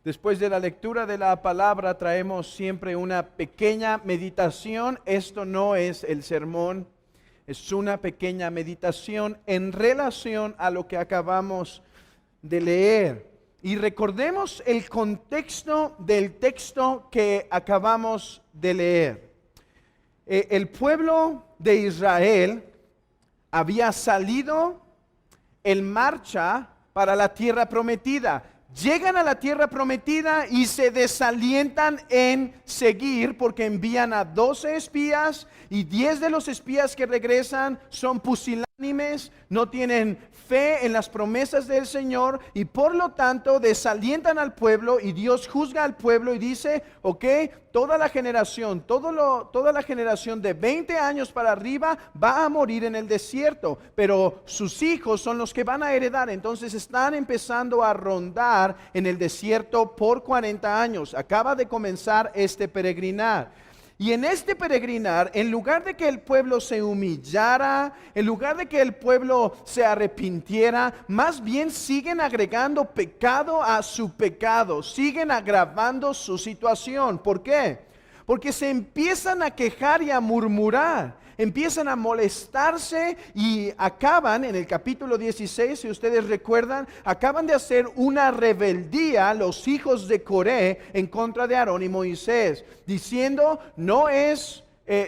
Después de la lectura de la palabra traemos siempre una pequeña meditación. Esto no es el sermón, es una pequeña meditación en relación a lo que acabamos de leer. Y recordemos el contexto del texto que acabamos de leer. El pueblo de Israel había salido en marcha para la tierra prometida. Llegan a la tierra prometida y se desalientan en seguir porque envían a 12 espías y 10 de los espías que regresan son pusilánimes, no tienen fe en las promesas del Señor y por lo tanto desalientan al pueblo y Dios juzga al pueblo y dice, ok, toda la generación de 20 años para arriba va a morir en el desierto, pero sus hijos son los que van a heredar. Entonces están empezando a rondar en el desierto por 40 años. Acaba de comenzar este peregrinar. Y en este peregrinar, en lugar de que el pueblo se humillara, en lugar de que el pueblo se arrepintiera, más bien siguen agregando pecado a su pecado, siguen agravando su situación. ¿Por qué? Porque se empiezan a quejar y a murmurar, empiezan a molestarse y acaban, en el capítulo 16, si ustedes recuerdan, acaban de hacer una rebeldía los hijos de Coré en contra de Aarón y Moisés, diciendo, no es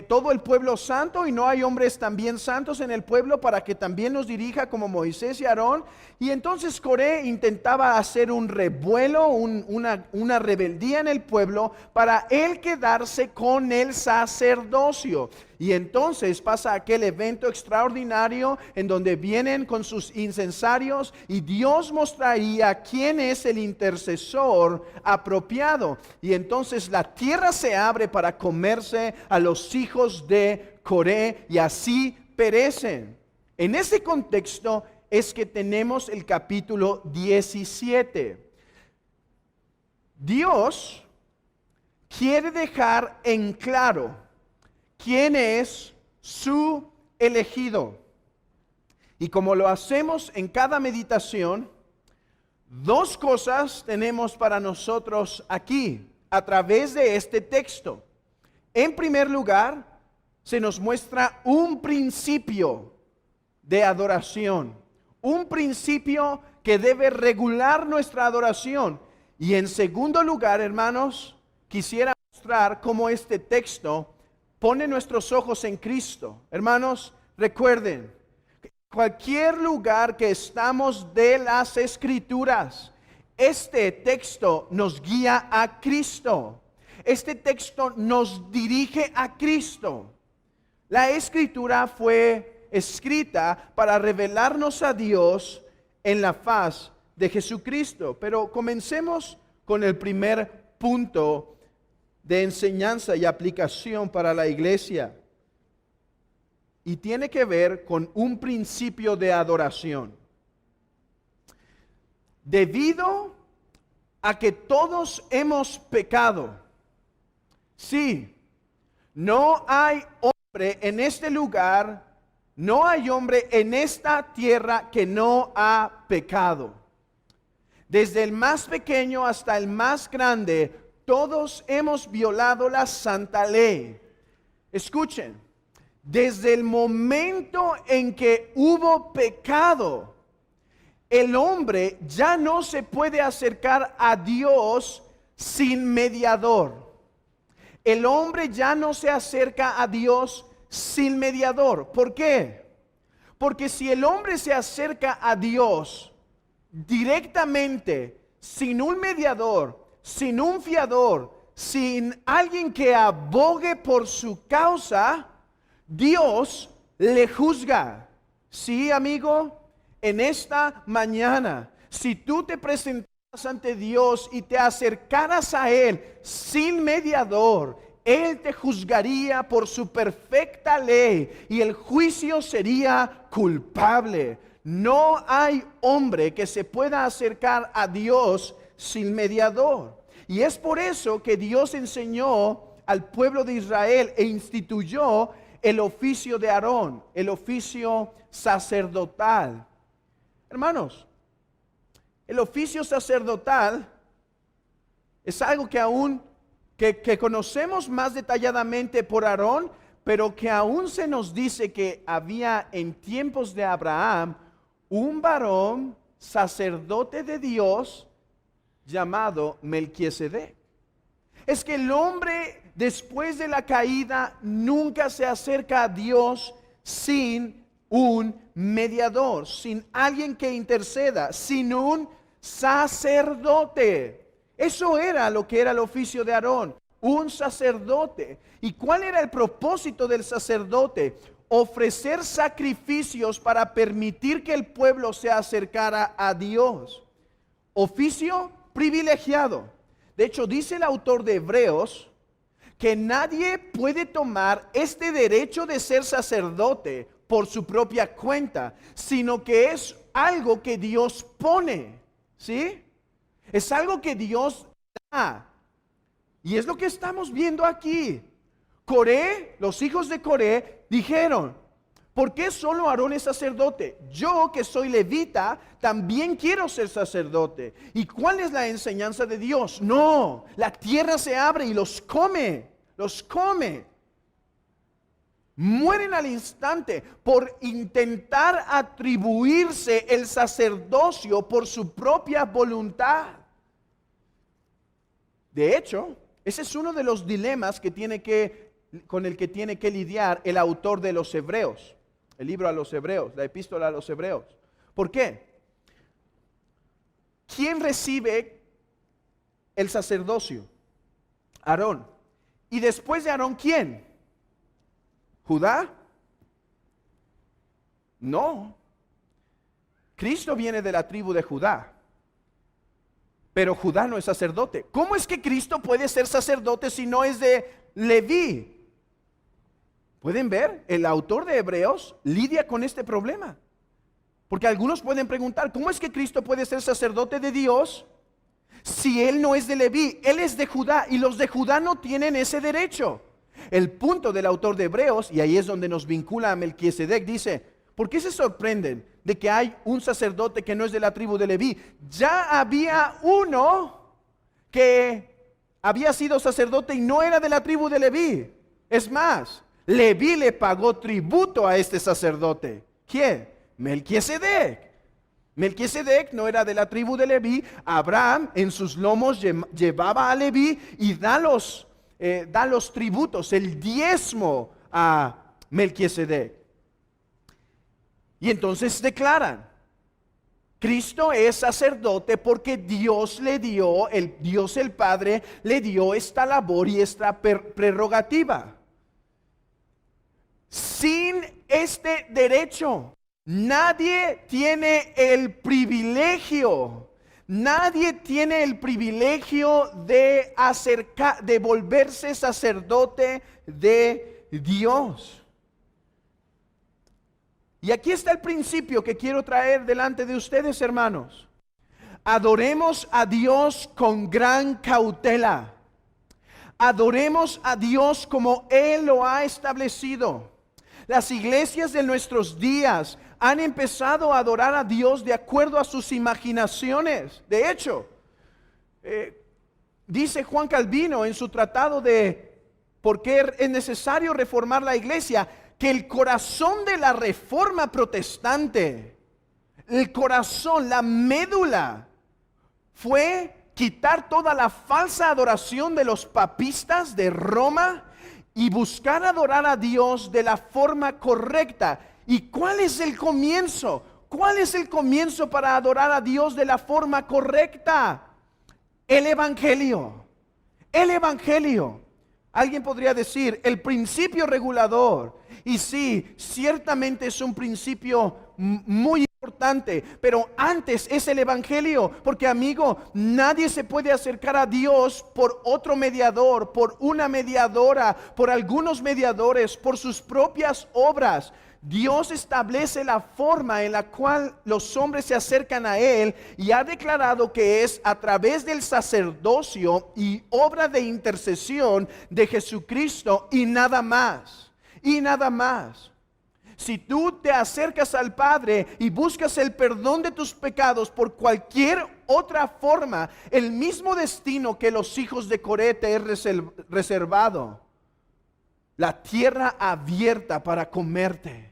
todo el pueblo santo y no hay hombres también santos en el pueblo para que también nos dirija como Moisés y Aarón. Y entonces Coré intentaba hacer un revuelo, una rebeldía en el pueblo para él quedarse con el sacerdocio. Y entonces pasa aquel evento extraordinario en donde vienen con sus incensarios y Dios mostraría quién es el intercesor apropiado. Y entonces la tierra se abre para comerse a los hijos de Coré y así perecen. En ese contexto es que tenemos el capítulo 17. Dios quiere dejar en claro quién es su elegido. Y como lo hacemos en cada meditación, dos cosas tenemos para nosotros aquí, a través de este texto. En primer lugar, se nos muestra un principio de adoración, un principio que debe regular nuestra adoración. Y en segundo lugar, hermanos, quisiera mostrar cómo este texto pone nuestros ojos en Cristo. Hermanos, recuerden, cualquier lugar que estamos de las Escrituras, este texto nos guía a Cristo. Este texto nos dirige a Cristo. La Escritura fue escrita para revelarnos a Dios en la faz de Jesucristo. Pero comencemos con el primer punto de enseñanza y aplicación para la iglesia. Y tiene que ver con un principio de adoración. Debido a que todos hemos pecado, sí, no hay hombre en este lugar, no hay hombre en esta tierra que no ha pecado. Desde el más pequeño hasta el más grande, todos hemos violado la santa ley. Escuchen, desde el momento en que hubo pecado, el hombre ya no se puede acercar a Dios sin mediador. El hombre ya no se acerca a Dios sin mediador. ¿Por qué? Porque si el hombre se acerca a Dios directamente, sin un mediador, sin un fiador, sin alguien que abogue por su causa, Dios le juzga. Sí, amigo, en esta mañana, si tú te presentaras ante Dios y te acercaras a Él sin mediador, Él te juzgaría por su perfecta ley y el juicio sería culpable. No hay hombre que se pueda acercar a Dios sin mediador. Y es por eso que Dios enseñó al pueblo de Israel e instituyó el oficio de Aarón, el oficio sacerdotal. Hermanos, el oficio sacerdotal Es algo que aún que conocemos más detalladamente por Aarón, pero que aún se nos dice que había en tiempos de Abraham un varón sacerdote de Dios llamado Melquisedec. Es que el hombre después de la caída nunca se acerca a Dios sin un mediador, sin alguien que interceda, sin un sacerdote. Eso era lo que era el oficio de Aarón, un sacerdote. ¿Y cuál era el propósito del sacerdote? Ofrecer sacrificios para permitir que el pueblo se acercara a Dios. Oficio privilegiado. De hecho, dice el autor de Hebreos que nadie puede tomar este derecho de ser sacerdote por su propia cuenta, sino que es algo que Dios pone, ¿sí? Es algo que Dios da. Y es lo que estamos viendo aquí. Coré, los hijos de Coré, dijeron: ¿por qué solo Aarón es sacerdote? Yo, que soy levita, también quiero ser sacerdote. ¿Y cuál es la enseñanza de Dios? No, la tierra se abre y los come, los come. Mueren al instante por intentar atribuirse el sacerdocio por su propia voluntad. De hecho, ese es uno de los dilemas con el que tiene que lidiar el autor de los Hebreos, el libro a los Hebreos, la epístola a los Hebreos. ¿Por qué? ¿Quién recibe el sacerdocio? Aarón. Y después de Aarón, ¿quién? ¿Judá? No. Cristo viene de la tribu de Judá. Pero Judá no es sacerdote. ¿Cómo es que Cristo puede ser sacerdote si no es de Leví? ¿Pueden ver? El autor de Hebreos lidia con este problema. Porque algunos pueden preguntar, ¿cómo es que Cristo puede ser sacerdote de Dios si él no es de Leví? Él es de Judá y los de Judá no tienen ese derecho. El punto del autor de Hebreos, y ahí es donde nos vincula a Melquisedec, dice: ¿por qué se sorprenden de que hay un sacerdote que no es de la tribu de Leví? Ya había uno que había sido sacerdote y no era de la tribu de Leví. Es más, Leví le pagó tributo a este sacerdote. ¿Quién? Melquisedec. Melquisedec no era de la tribu de Leví. Abraham en sus lomos llevaba a Leví y da los tributos, el diezmo a Melquisedec. Y entonces declaran: Cristo es sacerdote porque Dios le dio, Dios el Padre le dio esta labor y esta prerrogativa. Sin este derecho, nadie tiene el privilegio. Nadie tiene el privilegio de volverse sacerdote de Dios. Y aquí está el principio que quiero traer delante de ustedes, hermanos. Adoremos a Dios con gran cautela. Adoremos a Dios como Él lo ha establecido. Las iglesias de nuestros días han empezado a adorar a Dios de acuerdo a sus imaginaciones. De hecho, dice Juan Calvino en su tratado de por qué es necesario reformar la iglesia, que el corazón de la reforma protestante, el corazón, la médula, fue quitar toda la falsa adoración de los papistas de Roma y buscar adorar a Dios de la forma correcta. ¿Y cuál es el comienzo? ¿Cuál es el comienzo para adorar a Dios de la forma correcta? El Evangelio. El Evangelio. Alguien podría decir el principio regulador. Y sí, ciertamente es un principio muy importante, pero antes es el Evangelio, porque amigo, nadie se puede acercar a Dios por otro mediador, por una mediadora, por algunos mediadores, por sus propias obras. Dios establece la forma en la cual los hombres se acercan a Él y ha declarado que es a través del sacerdocio y obra de intercesión de Jesucristo y nada más. Y nada más. Si tú te acercas al Padre y buscas el perdón de tus pecados por cualquier otra forma, el mismo destino que los hijos de Coré te es reservado. La tierra abierta para comerte.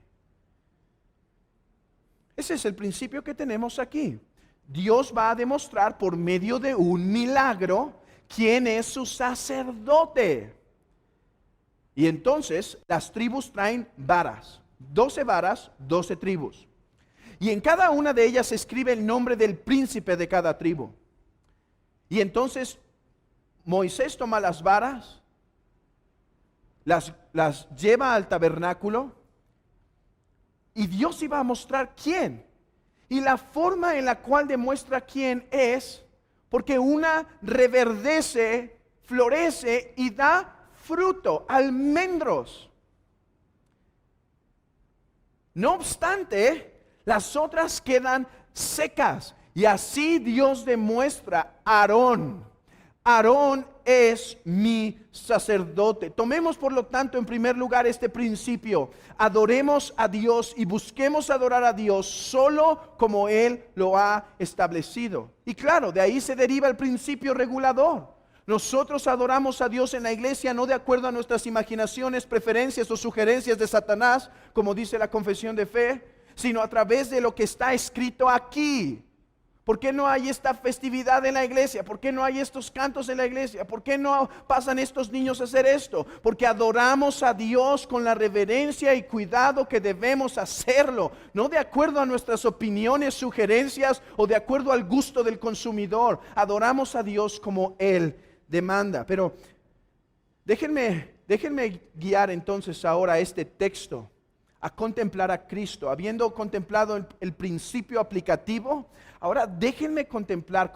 Ese es el principio que tenemos aquí. Dios va a demostrar por medio de un milagro quién es su sacerdote. Y entonces las tribus traen varas. 12 varas, 12 tribus. Y en cada una de ellas se escribe el nombre del príncipe de cada tribu. Y entonces Moisés toma las varas, las lleva al tabernáculo, y Dios iba a mostrar quién. Y la forma en la cual demuestra quién es, porque una reverdece, florece y da fruto, almendros. No obstante, las otras quedan secas. Y así Dios demuestra a Aarón. Aarón es mi sacerdote. Tomemos por lo tanto en primer lugar este principio. Adoremos a Dios y busquemos adorar a Dios solo como Él lo ha establecido. Y claro, de ahí se deriva el principio regulador. Nosotros adoramos a Dios en la iglesia no de acuerdo a nuestras imaginaciones, preferencias o sugerencias de Satanás, como dice la confesión de fe, sino a través de lo que está escrito aquí. ¿Por qué no hay esta festividad en la iglesia? ¿Por qué no hay estos cantos en la iglesia? ¿Por qué no pasan estos niños a hacer esto? Porque adoramos a Dios con la reverencia y cuidado que debemos hacerlo, no de acuerdo a nuestras opiniones, sugerencias o de acuerdo al gusto del consumidor. Adoramos a Dios como Él demanda. Pero déjenme guiar entonces ahora este texto a contemplar a Cristo. Habiendo contemplado el principio aplicativo, ahora déjenme contemplar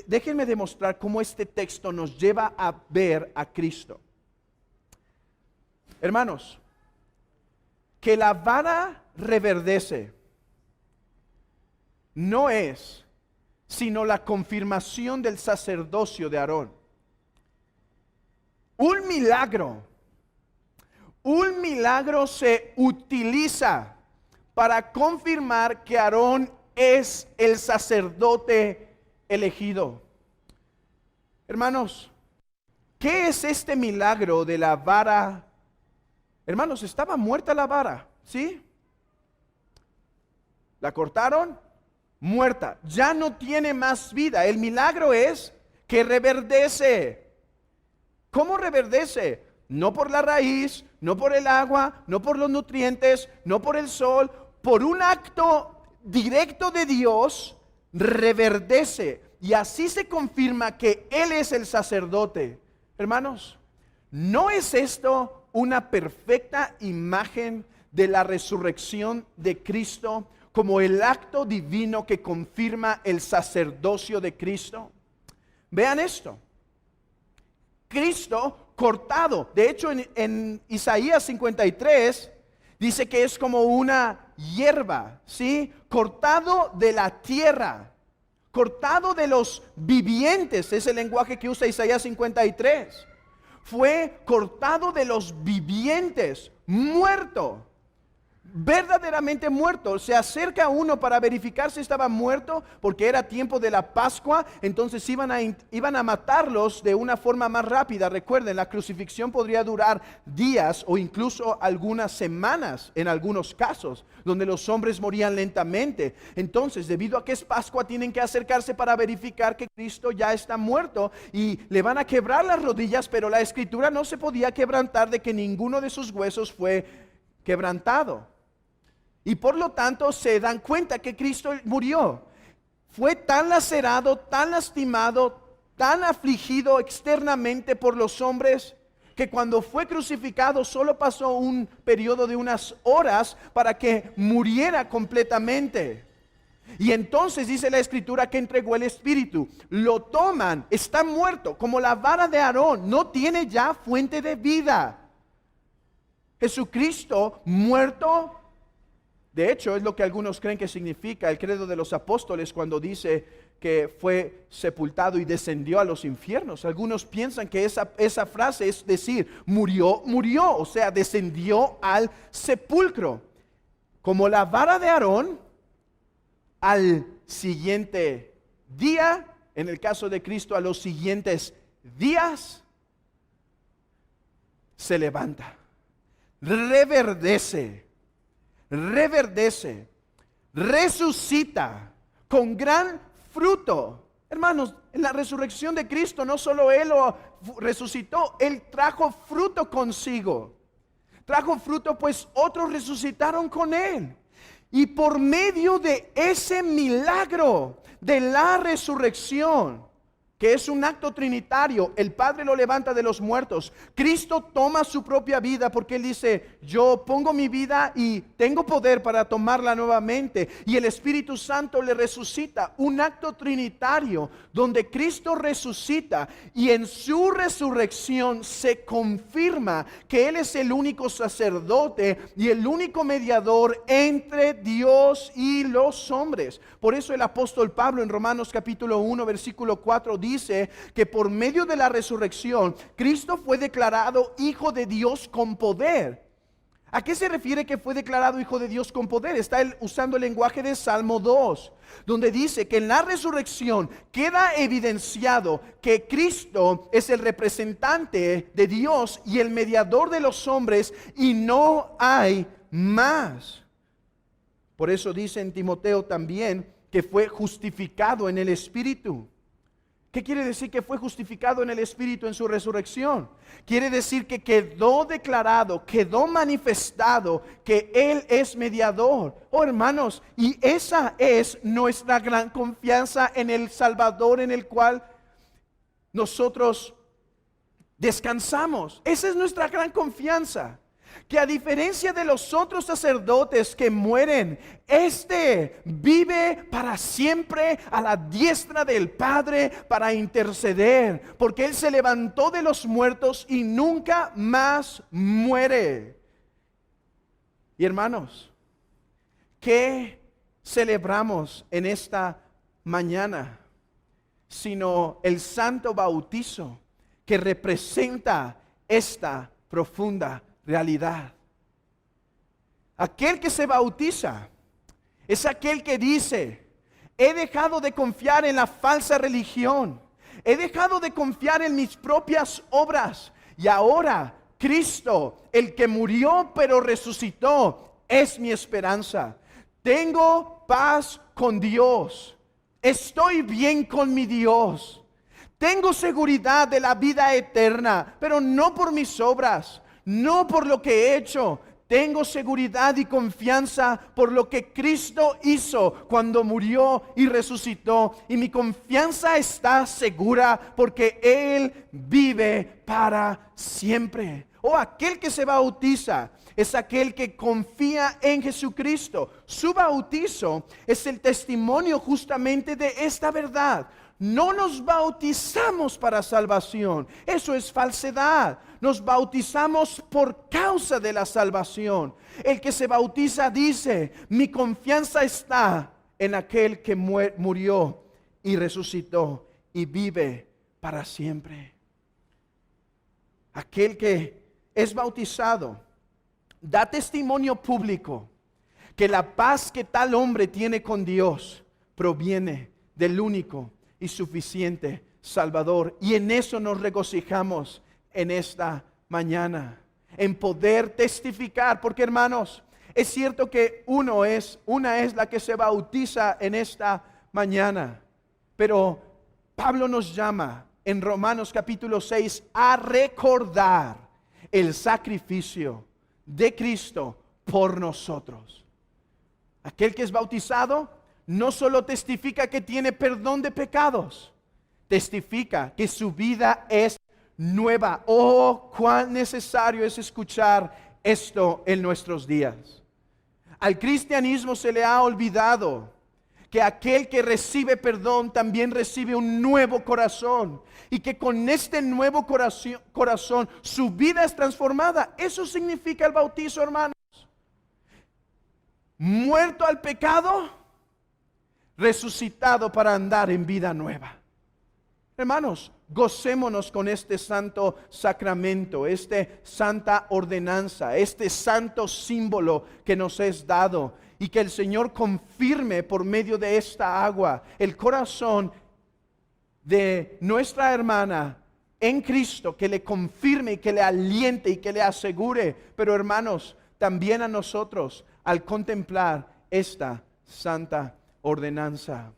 déjenme demostrar cómo este texto nos lleva a ver a Cristo. Hermanos, que la vara reverdece no es sino la confirmación del sacerdocio de Aarón. Un milagro se utiliza para confirmar que Aarón es el sacerdote elegido. Hermanos, ¿qué es este milagro de la vara? Hermanos, estaba muerta la vara, ¿sí? La cortaron, muerta, ya no tiene más vida. El milagro es que reverdece. ¿Cómo reverdece? No por la raíz, no por el agua, no por los nutrientes, no por el sol, por un acto directo de Dios, reverdece. Y así se confirma que Él es el sacerdote. Hermanos, ¿no es esto una perfecta imagen de la resurrección de Cristo como el acto divino que confirma el sacerdocio de Cristo? Vean esto. Cristo cortado. De hecho, en Isaías 53 dice que es como una hierba, ¿sí? Cortado de la tierra, cortado de los vivientes, es el lenguaje que usa Isaías 53. Fue cortado de los vivientes, muerto. Verdaderamente muerto. Se acerca uno para verificar si estaba muerto, porque era tiempo de la Pascua. Entonces iban a matarlos de una forma más rápida. Recuerden, la crucifixión podría durar días o incluso algunas semanas en algunos casos, donde los hombres morían lentamente. Entonces, debido a que es Pascua, tienen que acercarse para verificar que Cristo ya está muerto, y le van a quebrar las rodillas, pero la Escritura no se podía quebrantar de que ninguno de sus huesos fue quebrantado. Y por lo tanto se dan cuenta que Cristo murió. Fue tan lacerado, tan lastimado, tan afligido externamente por los hombres, que cuando fue crucificado solo pasó un periodo de unas horas para que muriera completamente. Y entonces dice la Escritura que entregó el Espíritu. Lo toman, está muerto, como la vara de Aarón, no tiene ya fuente de vida. Jesucristo muerto. De hecho, es lo que algunos creen que significa el credo de los apóstoles cuando dice que fue sepultado y descendió a los infiernos. Algunos piensan que esa frase es decir, murió, o sea, descendió al sepulcro. como la vara de Aarón, al siguiente día, en el caso de Cristo, a los siguientes días, se levanta, reverdece, resucita con gran fruto. Hermanos, en la resurrección de Cristo no solo Él lo resucitó, Él trajo fruto consigo. Trajo fruto, pues otros resucitaron con Él. Y por medio de ese milagro de la resurrección, que es un acto trinitario, el Padre lo levanta de los muertos. Cristo toma su propia vida porque Él dice, yo pongo mi vida y tengo poder para tomarla nuevamente. Y el Espíritu Santo le resucita, un acto trinitario donde Cristo resucita y en su resurrección se confirma que Él es el único sacerdote y el único mediador entre Dios y los hombres. Por eso el apóstol Pablo en Romanos capítulo 1 versículo 4 dice que por medio de la resurrección Cristo fue declarado Hijo de Dios con poder. ¿A qué se refiere que fue declarado Hijo de Dios con poder? Está él usando el lenguaje de Salmo 2, donde dice que en la resurrección queda evidenciado que Cristo es el representante de Dios y el mediador de los hombres y no hay más. Por eso dice en Timoteo también que fue justificado en el Espíritu. ¿Qué quiere decir que fue justificado en el Espíritu en su resurrección? Quiere decir que quedó declarado, quedó manifestado que Él es mediador. Oh hermanos, y esa es nuestra gran confianza en el Salvador en el cual nosotros descansamos. Esa es nuestra gran confianza. Que a diferencia de los otros sacerdotes que mueren, este vive para siempre a la diestra del Padre para interceder, porque Él se levantó de los muertos y nunca más muere. Y hermanos, ¿qué celebramos en esta mañana? Sino el santo bautizo que representa esta profunda realidad. Aquel que se bautiza es aquel que dice, he dejado de confiar en la falsa religión, he dejado de confiar en mis propias obras y ahora Cristo, el que murió pero resucitó, es mi esperanza. Tengo paz con Dios, estoy bien con mi Dios, tengo seguridad de la vida eterna, pero no por mis obras, no por lo que he hecho. Tengo seguridad y confianza por lo que Cristo hizo cuando murió y resucitó. Y mi confianza está segura porque Él vive para siempre. Oh, aquel que se bautiza es aquel que confía en Jesucristo. Su bautizo es el testimonio justamente de esta verdad. No nos bautizamos para salvación, eso es falsedad. Nos bautizamos por causa de la salvación. El que se bautiza dice, mi confianza está en aquel que murió y resucitó y vive para siempre. Aquel que es bautizado da testimonio público que la paz que tal hombre tiene con Dios proviene del único y suficiente Salvador. Y en eso nos regocijamos en esta mañana, en poder testificar, porque hermanos, es cierto que una es la que se bautiza en esta mañana, pero Pablo nos llama en Romanos capítulo 6 a recordar el sacrificio de Cristo por nosotros. Aquel que es bautizado no solo testifica que tiene perdón de pecados, testifica que su vida es nueva. Oh, cuán necesario es escuchar esto en nuestros días. Al cristianismo se le ha olvidado que aquel que recibe perdón también recibe un nuevo corazón y que con este nuevo corazón su vida es transformada. Eso significa el bautizo, hermanos. Muerto al pecado, resucitado para andar en vida nueva. Hermanos, gocémonos con este santo sacramento, esta santa ordenanza, este santo símbolo que nos es dado. y que el Señor confirme por medio de esta agua el corazón de nuestra hermana en Cristo, que le confirme y que le aliente y que le asegure. Pero hermanos, también a nosotros al contemplar esta santa ordenanza.